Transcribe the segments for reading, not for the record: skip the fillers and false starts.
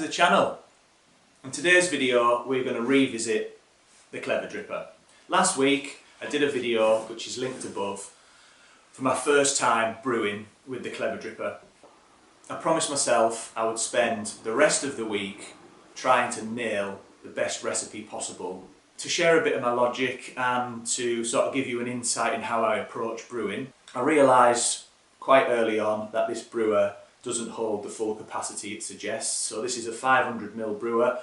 the channel. In today's video we're going to revisit the Clever Dripper. Last week I did a video which is linked above for my first time brewing with the Clever Dripper. I promised myself I would spend the rest of the week trying to nail the best recipe possible, to share a bit of my logic and to sort of give you an insight in how I approach brewing. I realised quite early on that this brewer doesn't hold the full capacity it suggests. So this is a 500ml brewer,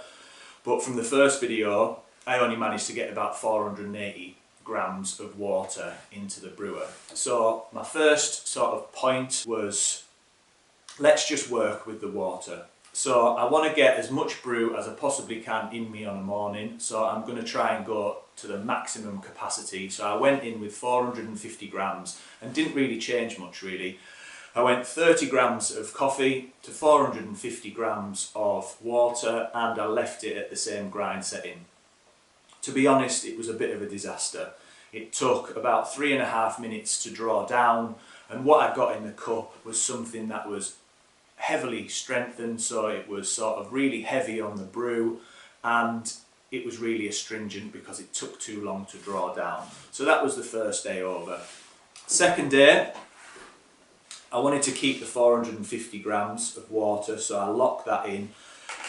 but from the first video I only managed to get about 480 grams of water into the brewer. So my first sort of point was, let's just work with the water. So I want to get as much brew as I possibly can in me on a morning, so I'm going to try and go to the maximum capacity. So I went in with 450 grams and didn't really change much really. I went 30 grams of coffee to 450 grams of water, and I left it at the same grind setting. To be honest, it was a bit of a disaster. It took about 3.5 minutes to draw down, and what I got in the cup was something that was heavily strengthened, so it was sort of really heavy on the brew, and it was really astringent because it took too long to draw down. So that was the first day over. Second day, I wanted to keep the 450 grams of water, so I locked that in.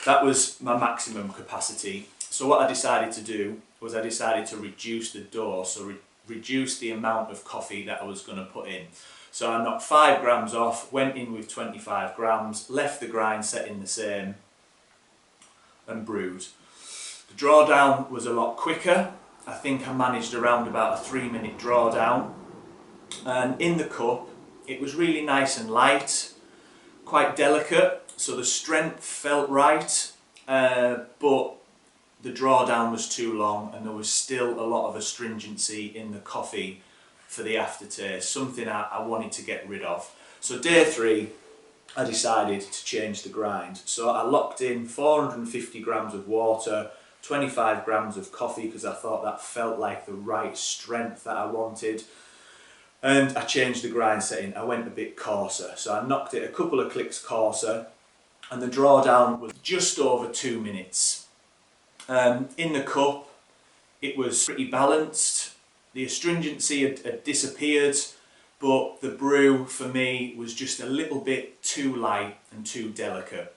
That was my maximum capacity. So what I decided to do was I decided to reduce the dose, so reduce the amount of coffee that I was going to put in. So I knocked 5 grams off, went in with 25 grams, left the grind setting the same, and brewed. The drawdown was a lot quicker. I think I managed around about a 3-minute drawdown. And in the cup, it was really nice and light, quite delicate, so the strength felt right, but the drawdown was too long and there was still a lot of astringency in the coffee for the aftertaste, something I wanted to get rid of. So day 3, I decided to change the grind. So I locked in 450 grams of water, 25 grams of coffee, because I thought that felt like the right strength that I wanted. And I changed the grind setting. I went a bit coarser. So I knocked it a couple of clicks coarser, and the drawdown was just over 2 minutes. In the cup, it was pretty balanced. The astringency had disappeared, but the brew for me was just a little bit too light and too delicate.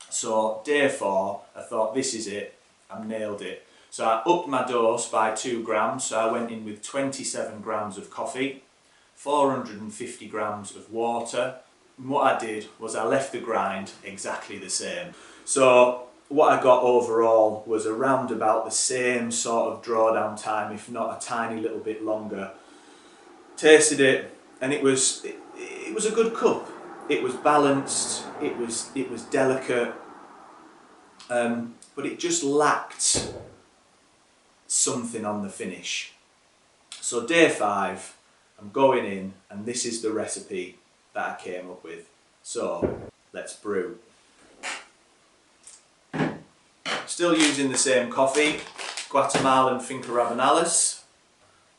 So day 4, I thought, this is it, I've nailed it. So I upped my dose by 2 grams, so I went in with 27 grams of coffee, 450 grams of water, and what I did was I left the grind exactly the same. So what I got overall was around about the same sort of drawdown time, if not a tiny little bit longer. Tasted it, and it was a good cup. It was balanced, it was delicate, but it just lacked something on the finish. So day 5, I'm going in, and this is the recipe that I came up with. So let's brew. Still using the same coffee, Guatemalan Finca Rabanales.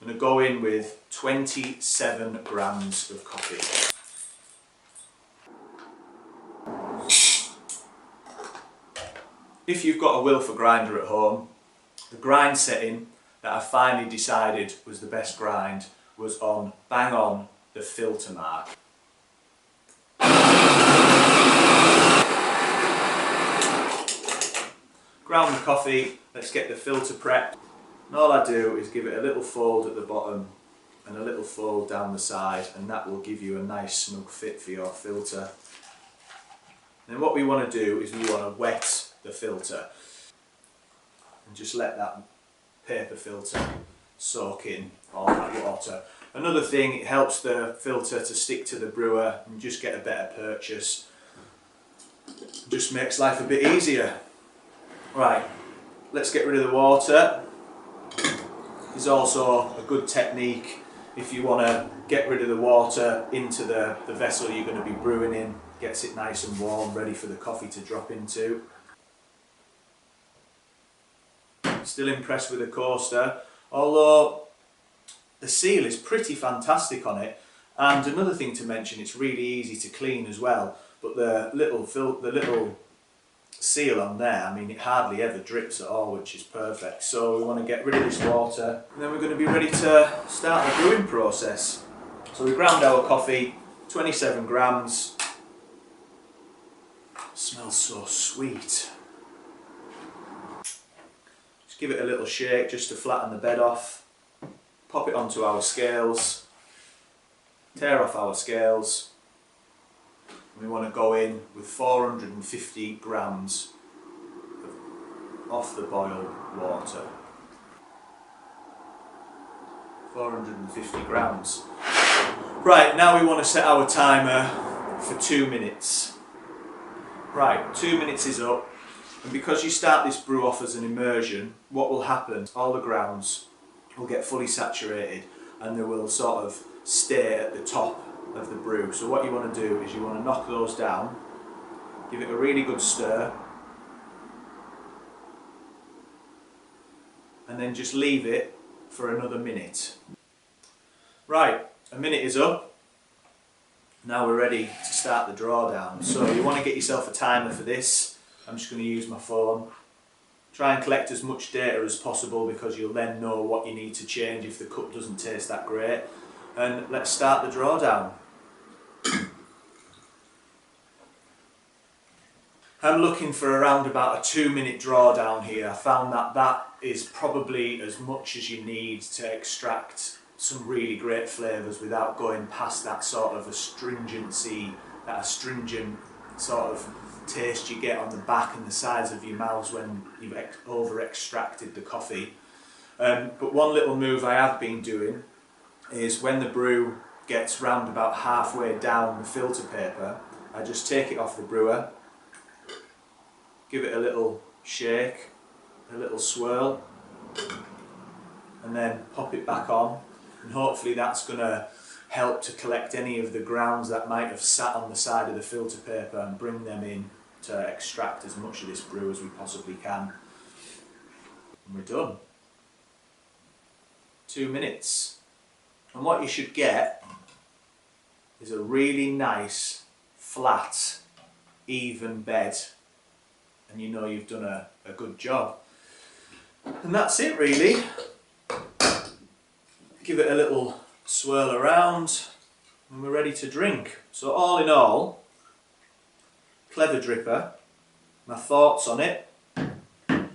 I'm going to go in with 27 grams of coffee. If you've got a Wilfer grinder at home, the grind setting that I finally decided was the best grind was on, bang on, the filter mark. Ground the coffee, let's get the filter prepped. And all I do is give it a little fold at the bottom and a little fold down the side, and that will give you a nice snug fit for your filter. Then what we want to do is we want to wet the filter and just let that paper filter soak in all that water. Another thing, it helps the filter to stick to the brewer and just get a better purchase. Just makes life a bit easier. Right, let's get rid of the water. It's also a good technique if you want to get rid of the water into the vessel you're going to be brewing in. Gets it nice and warm, ready for the coffee to drop into. Still impressed with the coaster, although the seal is pretty fantastic on it. And another thing to mention, it's really easy to clean as well, but the little seal on there. I mean, it hardly ever drips at all, which is perfect. So we want to get rid of this water, and then we're going to be ready to start the brewing process. So we ground our coffee, 27 grams. Smells so sweet. Just give it a little shake just to flatten the bed off. Pop it onto our scales. Tear off our scales. We want to go in with 450 grams of off the boil water. 450 grams. Right, now we want to set our timer for 2 minutes. Right, 2 minutes is up, and because you start this brew off as an immersion, what will happen, all the grounds will get fully saturated and they will sort of stay at the top of the brew. So what you want to do is you want to knock those down, give it a really good stir, and then just leave it for another minute. Right, a minute is up. Now we're ready to start the drawdown. So you want to get yourself a timer for this. I'm just going to use my phone. Try and collect as much data as possible because you'll then know what you need to change if the cup doesn't taste that great. And let's start the drawdown. I'm looking for around about a 2-minute drawdown here. I found that that is probably as much as you need to extract some really great flavours without going past that sort of astringency, that astringent sort of taste you get on the back and the sides of your mouths when you've over extracted the coffee. But one little move I have been doing is when the brew gets round about halfway down the filter paper, I just take it off the brewer, give it a little shake, a little swirl, and then pop it back on. And hopefully that's going to help to collect any of the grounds that might have sat on the side of the filter paper and bring them in to extract as much of this brew as we possibly can. And we're done. 2 minutes. And what you should get is a really nice, flat, even bed. And you know you've done a good job. And that's it really. Give it a little swirl around and we're ready to drink. So all in all, Clever Dripper, my thoughts on it. The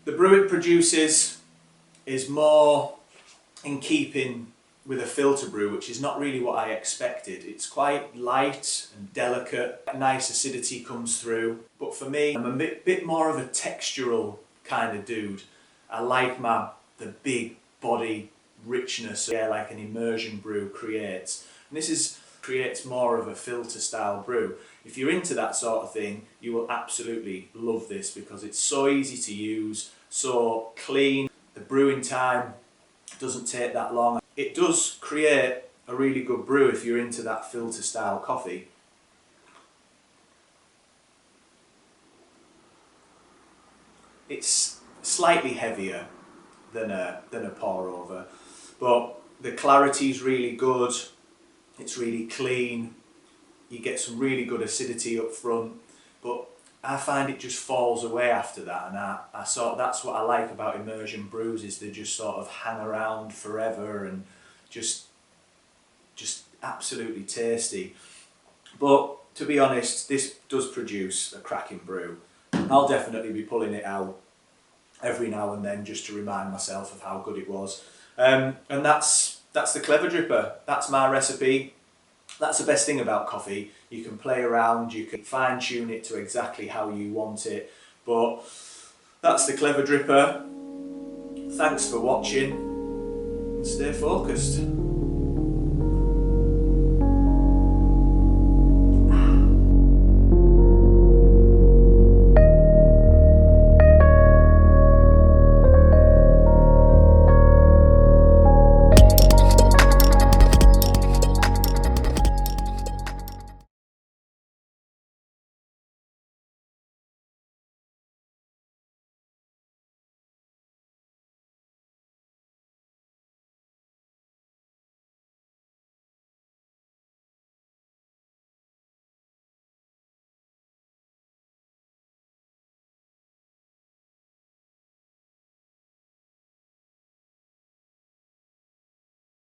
brew it produces is more in keeping with a filter brew, which is not really what I expected. It's quite light and delicate, nice acidity comes through. But for me, I'm a bit more of a textural kind of dude. I like the big body richness, like an immersion brew creates. And this creates more of a filter style brew. If you're into that sort of thing, you will absolutely love this because it's so easy to use, so clean. The brewing time doesn't take that long. It does create a really good brew if you're into that filter style coffee. It's slightly heavier than a pour over, but the clarity is really good, it's really clean, you get some really good acidity up front, but I find it just falls away after that, and that's what I like about immersion brews, is they just sort of hang around forever and just absolutely tasty. But to be honest, this does produce a cracking brew. I'll definitely be pulling it out every now and then just to remind myself of how good it was. And that's the Clever Dripper. That's my recipe. That's the best thing about coffee. You can play around, you can fine tune it to exactly how you want it. But that's the Clever Dripper. Thanks for watching. Stay focused.